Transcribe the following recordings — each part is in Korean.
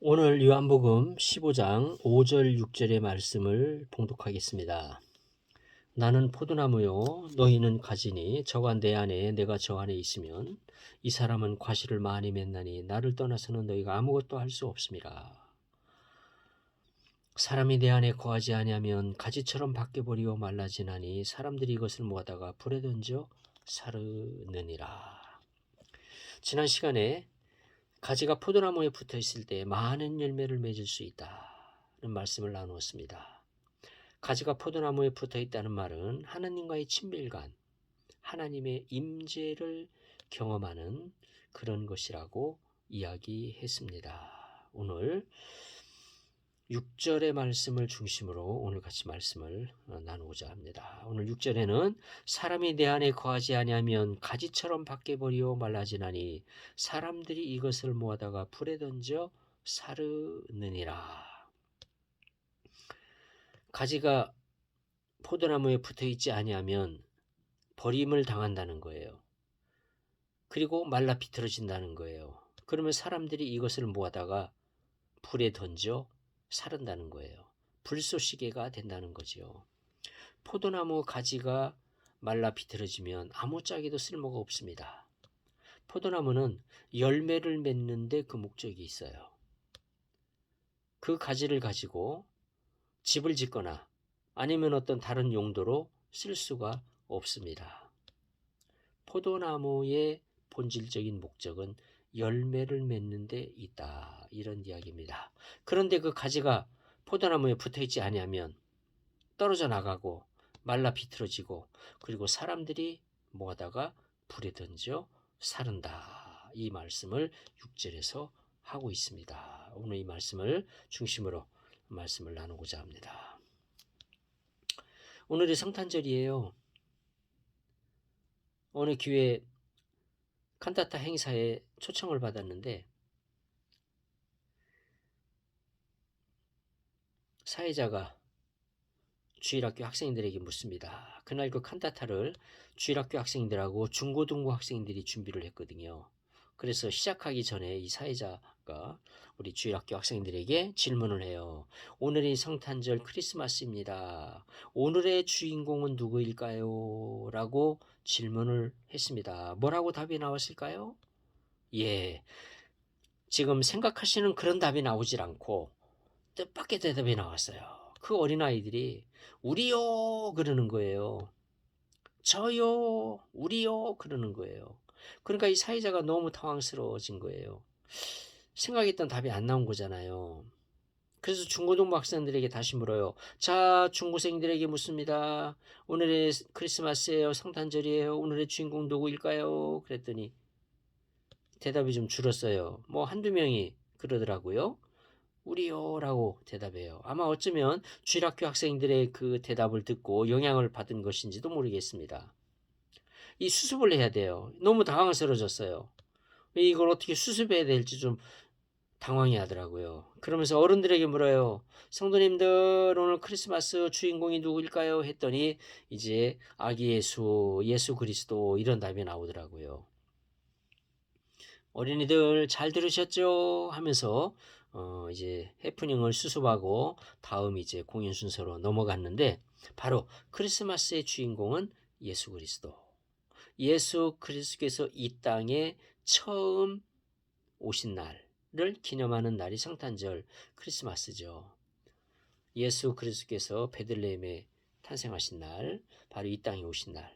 오늘 요한복음 15장 5절 6절의 말씀을 봉독하겠습니다. 나는 포도나무요 너희는 가지니 저가 내 안에 내가 저 안에 있으면 이 사람은 과실을 많이 맺나니 나를 떠나서는 너희가 아무것도 할 수 없습니다. 사람이 내 안에 거하지 아니하면 가지처럼 바뀌어버리고 말라지나니 사람들이 이것을 모아다가 불에 던져 사르느니라. 지난 시간에 가지가 포도나무에 붙어 있을 때 많은 열매를 맺을 수 있다는 말씀을 나누었습니다. 가지가 포도나무에 붙어 있다는 말은 하나님과의 친밀감, 하나님의 임재를 경험하는 그런 것이라고 이야기했습니다. 오늘 6절의 말씀을 중심으로 오늘 같이 말씀을 나누고자 합니다. 오늘 6절에는 사람이 내 안에 거하지 아니하면 가지처럼 바뀌어버리고 말라지나니 사람들이 이것을 모아다가 불에 던져 사르느니라. 가지가 포도나무에 붙어 있지 아니하면 버림을 당한다는 거예요. 그리고 말라 비틀어진다는 거예요. 그러면 사람들이 이것을 모아다가 불에 던져 사른다는 거예요. 불쏘시개가 된다는 거지요. 포도나무 가지가 말라 비틀어지면 아무짝에도 쓸모가 없습니다. 포도나무는 열매를 맺는데 그 목적이 있어요. 그 가지를 가지고 집을 짓거나 아니면 어떤 다른 용도로 쓸 수가 없습니다. 포도나무의 본질적인 목적은 열매를 맺는 데 있다. 이런 이야기입니다. 그런데 그 가지가 포도나무에 붙어있지 아니하면 떨어져 나가고 말라 비틀어지고 그리고 사람들이 모아다가 불에 던져 사른다. 이 말씀을 6절에서 하고 있습니다. 오늘 이 말씀을 중심으로 말씀을 나누고자 합니다. 오늘이 성탄절이에요. 어느 교회 칸타타 행사에 초청을 받았는데 사회자가 주일학교 학생들에게 묻습니다. 그날 그 칸타타를 주일학교 학생들하고 중고등부 학생들이 준비를 했거든요. 그래서 시작하기 전에 이 사회자가 우리 주일학교 학생들에게 질문을 해요. 오늘이 성탄절 크리스마스입니다. 오늘의 주인공은 누구일까요? 라고 질문을 했습니다. 뭐라고 답이 나왔을까요? 예, 지금 생각하시는 그런 답이 나오질 않고 뜻밖의 대답이 나왔어요. 그 어린아이들이 우리요 그러는 거예요. 저요 우리요 그러는 거예요. 그러니까 이 사회자가 너무 당황스러워진 거예요. 생각했던 답이 안 나온 거잖아요. 그래서 중고등부 학생들에게 다시 물어요. 자, 중고생들에게 묻습니다. 오늘의 크리스마스예요, 성탄절이에요. 오늘의 주인공 누구일까요? 그랬더니 대답이 좀 줄었어요. 뭐 한두 명이 그러더라고요. 우리요라고 대답해요. 아마 어쩌면 주일학교 학생들의 그 대답을 듣고 영향을 받은 것인지도 모르겠습니다. 이 수습을 해야 돼요. 너무 당황스러워졌어요. 이걸 어떻게 수습해야 될지 좀 당황해 하더라고요. 그러면서 어른들에게 물어요. 성도님들 오늘 크리스마스 주인공이 누구일까요? 했더니 이제 아기 예수, 예수 그리스도 이런 답이 나오더라고요. 어린이들 잘 들으셨죠? 하면서 이제 해프닝을 수습하고 다음 이제 공연 순서로 넘어갔는데 바로 크리스마스의 주인공은 예수 그리스도. 예수 그리스도께서 이 땅에 처음 오신 날을 기념하는 날이 성탄절 크리스마스죠. 예수 그리스도께서 베들레헴에 탄생하신 날, 바로 이 땅에 오신 날.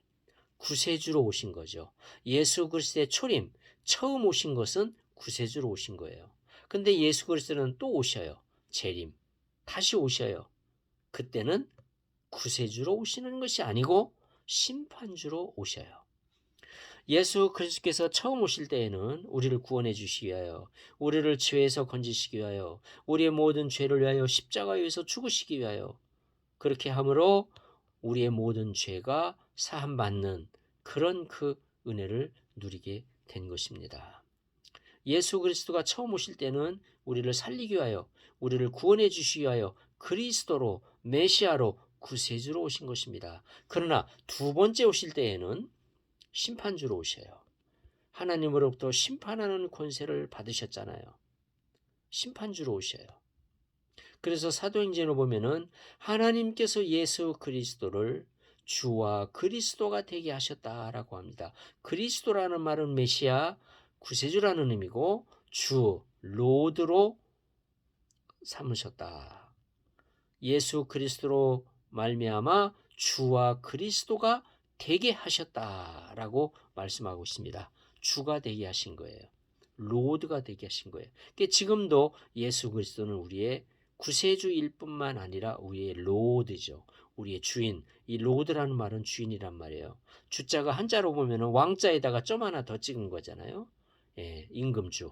구세주로 오신 거죠. 예수 그리스도의 초림, 처음 오신 것은 구세주로 오신 거예요. 근데 예수 그리스도는 또 오셔요. 재림, 다시 오셔요. 그때는 구세주로 오시는 것이 아니고 심판주로 오셔요. 예수 그리스도께서 처음 오실 때에는 우리를 구원해 주시기 위하여, 우리를 죄에서 건지시기 위하여, 우리의 모든 죄를 위하여 십자가에서 죽으시기 위하여, 그렇게 함으로 우리의 모든 죄가 사함받는 그런 그 은혜를 누리게 된 것입니다. 예수 그리스도가 처음 오실 때는 우리를 살리기 위하여, 우리를 구원해 주시기 위하여 그리스도로, 메시아로, 구세주로 오신 것입니다. 그러나 두 번째 오실 때에는 심판주로 오셔요. 하나님으로부터 심판하는 권세를 받으셨잖아요. 심판주로 오셔요. 그래서 사도행전을 보면은 하나님께서 예수 그리스도를 주와 그리스도가 되게 하셨다라고 합니다. 그리스도라는 말은 메시아, 구세주라는 의미고 주, 로드로 삼으셨다. 예수 그리스도로 말미암아 주와 그리스도가 되게 하셨다라고 말씀하고 있습니다. 주가 되게 하신 거예요. 로드가 되게 하신 거예요. 그러니까 지금도 예수 그리스도는 우리의 구세주일 뿐만 아니라 우리의 로드죠. 우리의 주인. 이 로드라는 말은 주인이란 말이에요. 주자가 한자로 보면 왕자에다가 점 하나 더 찍은 거잖아요. 예, 임금주.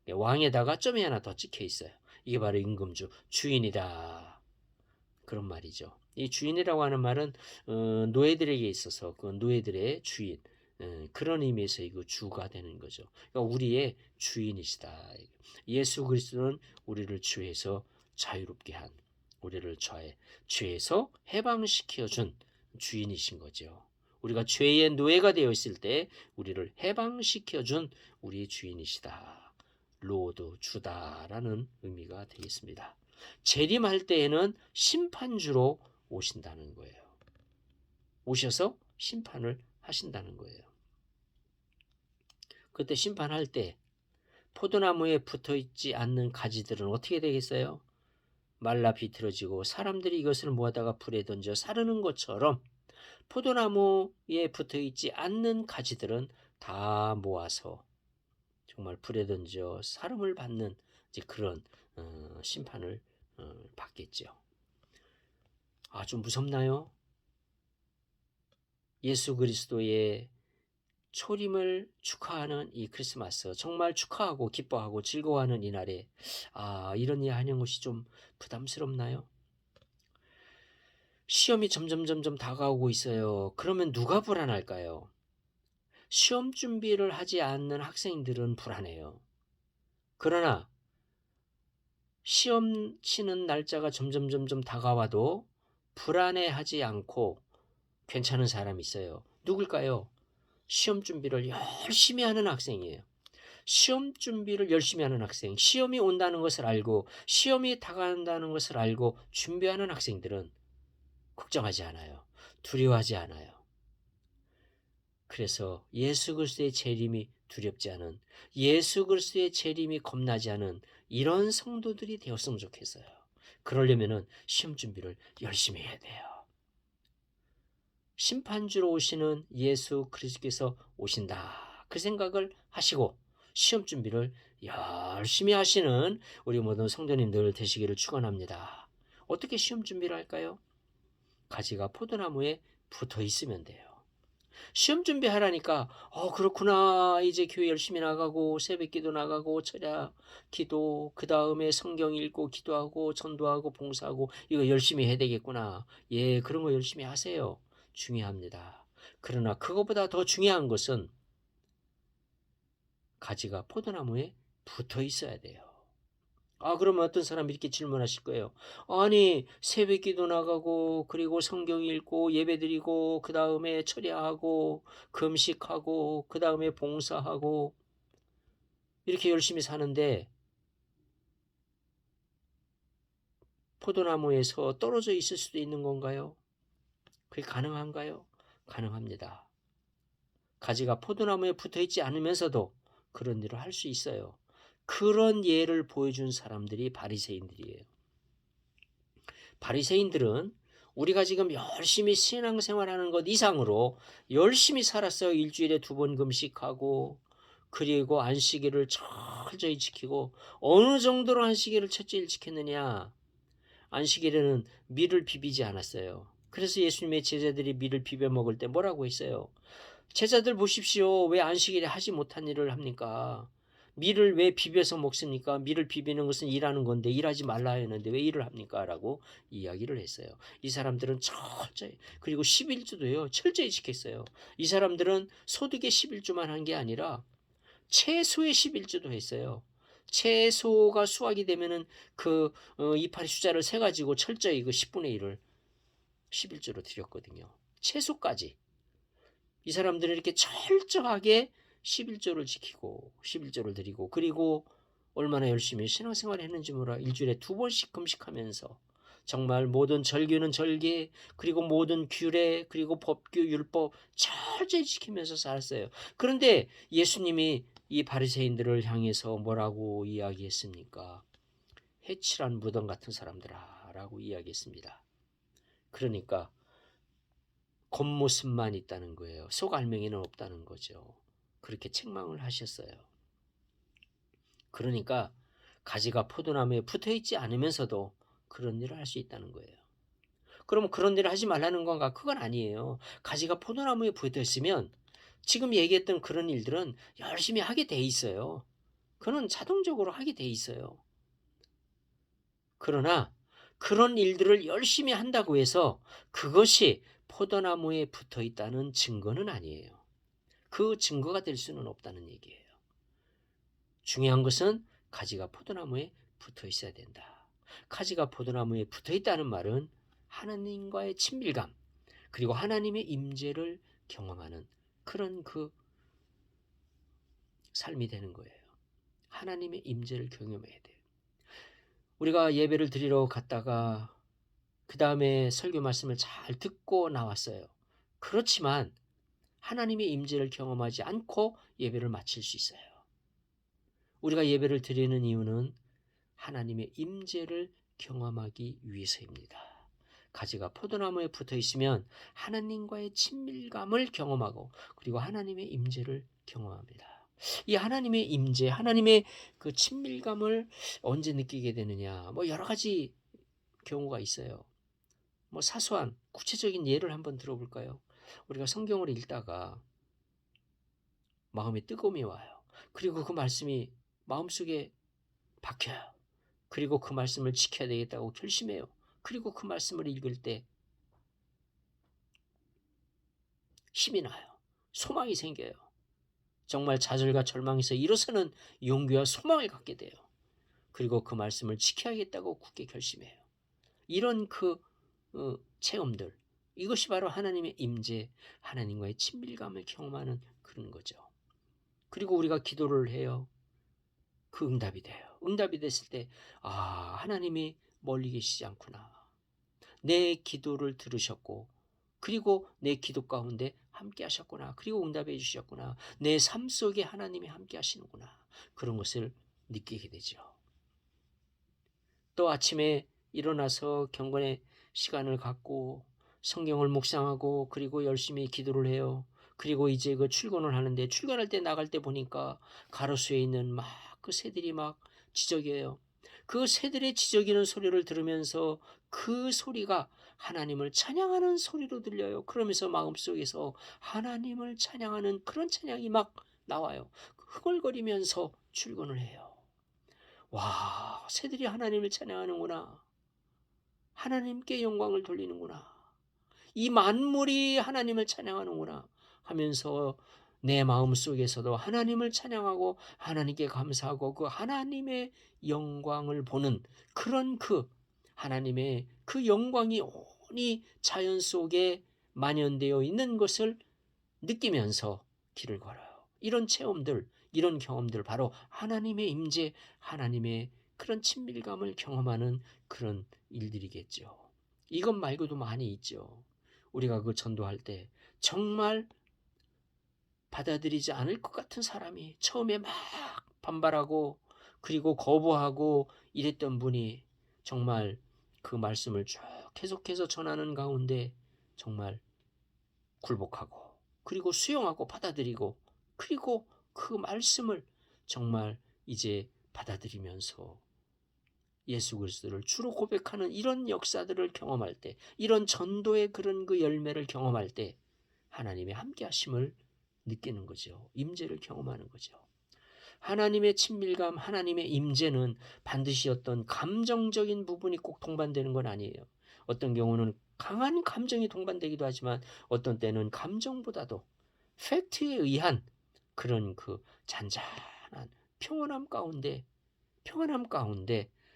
왕에다가 점이 하나 더 찍혀 있어요. 이게 바로 임금주, 주인이다. 그런 말이죠. 이 주인이라고 하는 말은 노예들에게 있어서 그 노예들의 주인, 그런 의미에서 이거 주가 되는 거죠. 그러니까 우리의 주인이시다. 예수 그리스도는 우리를 죄에서 자유롭게 한, 우리를 죄에서 해방시켜 준 주인이신 거죠. 우리가 죄의 노예가 되어 있을 때 우리를 해방시켜 준 우리의 주인이시다. 로드, 주다라는 의미가 되겠습니다. 재림할 때에는 심판주로 오신다는 거예요. 오셔서 심판을 하신다는 거예요. 그때 심판할 때 포도나무에 붙어있지 않는 가지들은 어떻게 되겠어요? 말라 비틀어지고 사람들이 이것을 모아다가 불에 던져 사르는 것처럼 포도나무에 붙어있지 않는 가지들은 다 모아서 정말 불에 던져 사름을 받는 이제 그런 심판을 받겠죠. 좀 무섭나요? 예수 그리스도의 초림을 축하하는 이 크리스마스, 정말 축하하고 기뻐하고 즐거워하는 이날에 이런 일 하는 것이 좀 부담스럽나요? 시험이 점점 다가오고 있어요. 그러면 누가 불안할까요? 시험 준비를 하지 않는 학생들은 불안해요. 그러나 시험 치는 날짜가 점점 다가와도 불안해하지 않고 괜찮은 사람이 있어요. 누굴까요? 시험 준비를 열심히 하는 학생이에요. 시험 준비를 열심히 하는 학생, 시험이 온다는 것을 알고 시험이 다가온다는 것을 알고 준비하는 학생들은 걱정하지 않아요. 두려워하지 않아요. 그래서 예수 그리스도의 재림이 두렵지 않은, 예수 그리스도의 재림이 겁나지 않은 이런 성도들이 되었으면 좋겠어요. 그러려면은 시험 준비를 열심히 해야 돼요. 심판주로 오시는 예수 그리스도께서 오신다. 그 생각을 하시고 시험 준비를 열심히 하시는 우리 모든 성도님들 되시기를 축원합니다. 어떻게 시험 준비를 할까요? 가지가 포도나무에 붙어 있으면 돼요. 시험 준비하라니까 그렇구나. 이제 교회 열심히 나가고 새벽기도 나가고 철야 기도 그 다음에 성경 읽고 기도하고 전도하고 봉사하고 이거 열심히 해야 되겠구나. 예, 그런 거 열심히 하세요. 중요합니다. 그러나 그것보다 더 중요한 것은 가지가 포도나무에 붙어 있어야 돼요. 그러면 어떤 사람이 이렇게 질문하실 거예요. 아니, 새벽 기도 나가고, 그리고 성경 읽고, 예배 드리고, 그 다음에 철야하고, 금식하고, 그 다음에 봉사하고, 이렇게 열심히 사는데, 포도나무에서 떨어져 있을 수도 있는 건가요? 그게 가능한가요? 가능합니다. 가지가 포도나무에 붙어 있지 않으면서도 그런 일을 할 수 있어요. 그런 예를 보여준 사람들이 바리새인들이에요. 바리새인들은 우리가 지금 열심히 신앙생활하는 것 이상으로 열심히 살았어요. 일주일에 2번 금식하고 그리고 안식일을 철저히 지키고 어느 정도로 안식일을 철저히 지켰느냐. 안식일에는 밀을 비비지 않았어요. 그래서 예수님의 제자들이 밀을 비벼 먹을 때 뭐라고 했어요? 제자들 보십시오. 왜 안식일에 하지 못한 일을 합니까? 밀을 왜 비벼서 먹습니까? 밀을 비비는 것은 일하는 건데 일하지 말라 했는데 왜 일을 합니까? 라고 이야기를 했어요. 이 사람들은 철저히, 그리고 11주도요. 철저히 지켰어요. 이 사람들은 소득의 11주만 한 게 아니라 채소의 11주도 했어요. 채소가 수확이 되면은 이파리 숫자를 세 가지고 철저히 10분의 1을 11주로 드렸거든요. 채소까지. 이 사람들은 이렇게 철저하게 11조를 지키고 11조를 드리고 그리고 얼마나 열심히 신앙생활을 했는지 몰라. 일주일에 2번씩 금식하면서 정말 모든 절규는 절개, 그리고 모든 규례, 그리고 법규, 율법 철저히 지키면서 살았어요. 그런데 예수님이 이 바리새인들을 향해서 뭐라고 이야기했습니까? 해칠한 무덤 같은 사람들아 라고 이야기했습니다. 그러니까 겉모습만 있다는 거예요. 속알맹이는 없다는 거죠. 그렇게 책망을 하셨어요. 그러니까 가지가 포도나무에 붙어있지 않으면서도 그런 일을 할 수 있다는 거예요. 그러면 그런 일을 하지 말라는 건가? 그건 아니에요. 가지가 포도나무에 붙어있으면 지금 얘기했던 그런 일들은 열심히 하게 돼 있어요. 그는 자동적으로 하게 돼 있어요. 그러나 그런 일들을 열심히 한다고 해서 그것이 포도나무에 붙어 있다는 증거는 아니에요. 그 증거가 될 수는 없다는 얘기예요. 중요한 것은 가지가 포도나무에 붙어 있어야 된다. 가지가 포도나무에 붙어 있다는 말은 하나님과의 친밀감, 그리고 하나님의 임재를 경험하는 그런 그 삶이 되는 거예요. 하나님의 임재를 경험해야 돼요. 우리가 예배를 드리러 갔다가 그 다음에 설교 말씀을 잘 듣고 나왔어요. 그렇지만 하나님의 임재를 경험하지 않고 예배를 마칠 수 있어요. 우리가 예배를 드리는 이유는 하나님의 임재를 경험하기 위해서입니다. 가지가 포도나무에 붙어 있으면 하나님과의 친밀감을 경험하고 그리고 하나님의 임재를 경험합니다. 이 하나님의 임재, 하나님의 그 친밀감을 언제 느끼게 되느냐? 뭐 여러 가지 경우가 있어요. 뭐 사소한 구체적인 예를 한번 들어볼까요? 우리가 성경을 읽다가 마음에 뜨거움이 와요. 그리고 그 말씀이 마음속에 박혀요. 그리고 그 말씀을 지켜야 되겠다고 결심해요. 그리고 그 말씀을 읽을 때 힘이 나요. 소망이 생겨요. 정말 좌절과 절망에서 일어서는 용기와 소망을 갖게 돼요. 그리고 그 말씀을 지켜야겠다고 굳게 결심해요. 이런 그 체험들, 이것이 바로 하나님의 임재, 하나님과의 친밀감을 경험하는 그런 거죠. 그리고 우리가 기도를 해요. 그 응답이 돼요. 응답이 됐을 때 하나님이 멀리 계시지 않구나. 내 기도를 들으셨고 그리고 내 기도 가운데 함께 하셨구나. 그리고 응답해 주셨구나. 내 삶 속에 하나님이 함께 하시는구나. 그런 것을 느끼게 되죠. 또 아침에 일어나서 경건의 시간을 갖고 성경을 묵상하고 그리고 열심히 기도를 해요. 그리고 이제 그 출근을 하는데 출근할 때 나갈 때 보니까 가로수에 있는 막 그 새들이 막 지저귀어요. 그 새들의 지저귀는 소리를 들으면서 그 소리가 하나님을 찬양하는 소리로 들려요. 그러면서 마음속에서 하나님을 찬양하는 그런 찬양이 막 나와요. 흥얼거리면서 출근을 해요. 와, 새들이 하나님을 찬양하는구나. 하나님께 영광을 돌리는구나. 이 만물이 하나님을 찬양하는구나 하면서 내 마음속에서도 하나님을 찬양하고 하나님께 감사하고 그 하나님의 영광을 보는 그런 그 하나님의 그 영광이 온이 자연 속에 만연되어 있는 것을 느끼면서 길을 걸어요. 이런 체험들, 이런 경험들 바로 하나님의 임재, 하나님의 그런 친밀감을 경험하는 그런 일들이겠죠. 이것 말고도 많이 있죠. 우리가 그 전도할 때 정말 받아들이지 않을 것 같은 사람이 처음에 막 반발하고 그리고 거부하고 이랬던 분이 정말 그 말씀을 쭉 계속해서 전하는 가운데 정말 굴복하고 그리고 수용하고 받아들이고 그리고 그 말씀을 정말 이제 받아들이면서 예수 그리스도를 주로 고백하는 이런 역사들을 경험할 때, 이런 전도의 그런 그 열매를 경험할 때 하나님의 함께 하심을 느끼는 거죠. 임재를 경험하는 거죠. 하나님의 친밀감, 하나님의 임재는 반드시 어떤 감정적인 부분이 꼭 동반되는 건 아니에요. 어떤 경우는 강한 감정이 동반되기도 하지만 어떤 때는 감정보다도 팩트에 의한 그런 그 잔잔한 평안함 가운데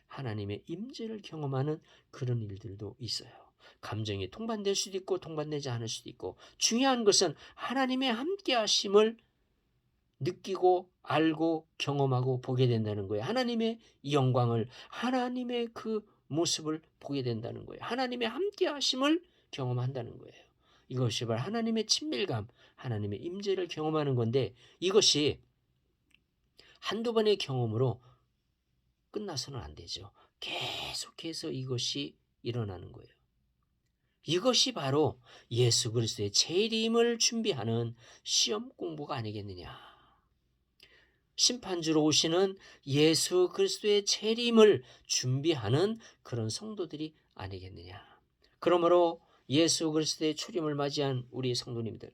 하나님의 임재를 경험하는 그런 일들도 있어요. 감정이 동반될 수도 있고 동반되지 않을 수도 있고 중요한 것은 하나님의 함께 하심을 느끼고 알고 경험하고 보게 된다는 거예요. 하나님의 이 영광을, 하나님의 그 모습을 보게 된다는 거예요. 하나님의 함께 하심을 경험한다는 거예요. 이것이 바로 하나님의 친밀감, 하나님의 임재를 경험하는 건데, 이것이 한두 번의 경험으로 끝나서는 안 되죠. 계속해서 이것이 일어나는 거예요. 이것이 바로 예수 그리스도의 재림을 준비하는 시험 공부가 아니겠느냐. 심판주로 오시는 예수 그리스도의 재림을 준비하는 그런 성도들이 아니겠느냐. 그러므로 예수 그리스도의 출임을 맞이한 우리 성도님들,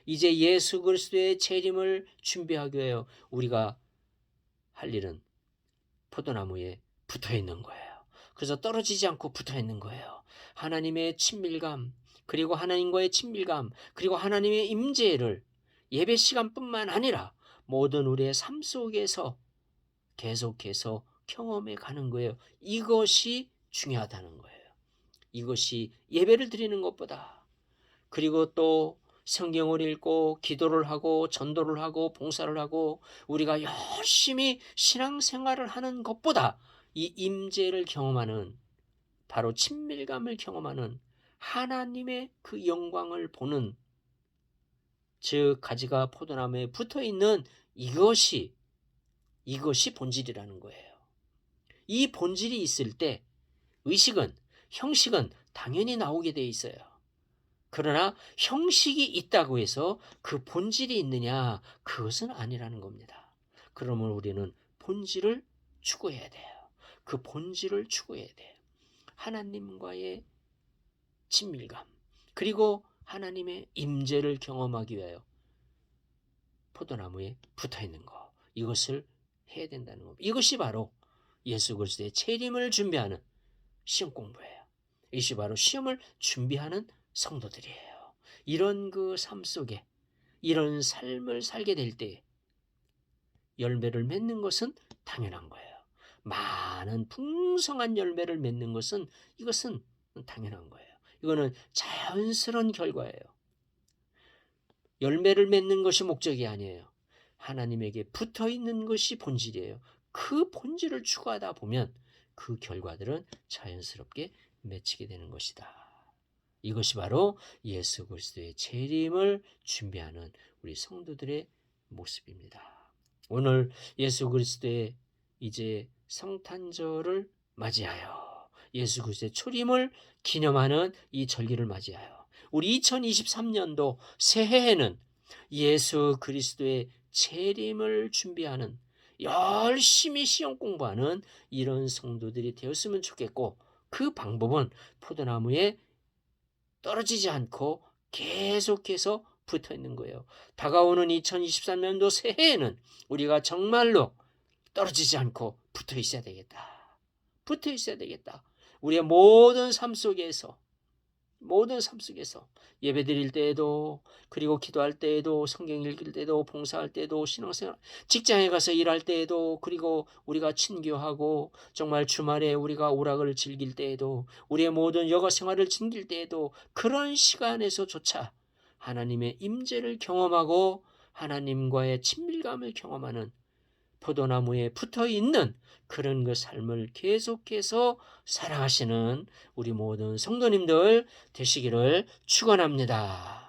이제 예수 그리스도의 재림을 준비하기 위하여 우리가 할 일은 포도나무에 붙어 있는 거예요. 그래서 떨어지지 않고 붙어 있는 거예요. 하나님의 친밀감, 그리고 하나님과의 친밀감, 그리고 하나님의 임재를 예배 시간뿐만 아니라 모든 우리의 삶 속에서 계속해서 경험해 가는 거예요. 이것이 중요하다는 거예요. 이것이 예배를 드리는 것보다, 그리고 또 성경을 읽고 기도를 하고 전도를 하고 봉사를 하고 우리가 열심히 신앙생활을 하는 것보다 이 임재를 경험하는, 바로 친밀감을 경험하는, 하나님의 그 영광을 보는, 즉 가지가 포도나무에 붙어있는 이것이 본질이라는 거예요. 이 본질이 있을 때 의식은, 형식은 당연히 나오게 돼 있어요. 그러나 형식이 있다고 해서 그 본질이 있느냐? 그것은 아니라는 겁니다. 그러면 우리는 본질을 추구해야 돼요. 그 본질을 추구해야 돼요. 하나님과의 친밀감, 그리고 하나님의 임재를 경험하기 위하여 포도나무에 붙어있는 것, 이것을 해야 된다는 겁니다. 이것이 바로 예수 그리스도의 재림을 준비하는 시험 공부예요. 이것이 바로 시험을 준비하는 성도들이에요. 이런 그 삶 속에, 이런 삶을 살게 될 때 열매를 맺는 것은 당연한 거예요. 많은 풍성한 열매를 맺는 것은, 이것은 당연한 거예요. 이거는 자연스러운 결과예요. 열매를 맺는 것이 목적이 아니에요. 하나님에게 붙어 있는 것이 본질이에요. 그 본질을 추구하다 보면 그 결과들은 자연스럽게 맺히게 되는 것이다. 이것이 바로 예수 그리스도의 재림을 준비하는 우리 성도들의 모습입니다. 오늘 예수 그리스도의 이제 성탄절을 맞이하여, 예수 그리스도의 초림을 기념하는 이 절기를 맞이하여 우리 2023년도 새해에는 예수 그리스도의 재림을 준비하는, 열심히 시험 공부하는 이런 성도들이 되었으면 좋겠고, 그 방법은 포도나무에 떨어지지 않고 계속해서 붙어 있는 거예요. 다가오는 2023년도 새해에는 우리가 정말로 떨어지지 않고 붙어 있어야 되겠다. 붙어 있어야 되겠다. 우리의 모든 삶 속에서 예배 드릴 때에도, 그리고 기도할 때에도, 성경 읽을 때도, 봉사할 때도, 신앙생활, 직장에 가서 일할 때에도, 그리고 우리가 친교하고 정말 주말에 우리가 오락을 즐길 때에도, 우리의 모든 여가 생활을 즐길 때에도, 그런 시간에서조차 하나님의 임재를 경험하고 하나님과의 친밀감을 경험하는, 포도나무에 붙어 있는 그런 그 삶을 계속해서 살아가시는 우리 모든 성도님들 되시기를 축원합니다.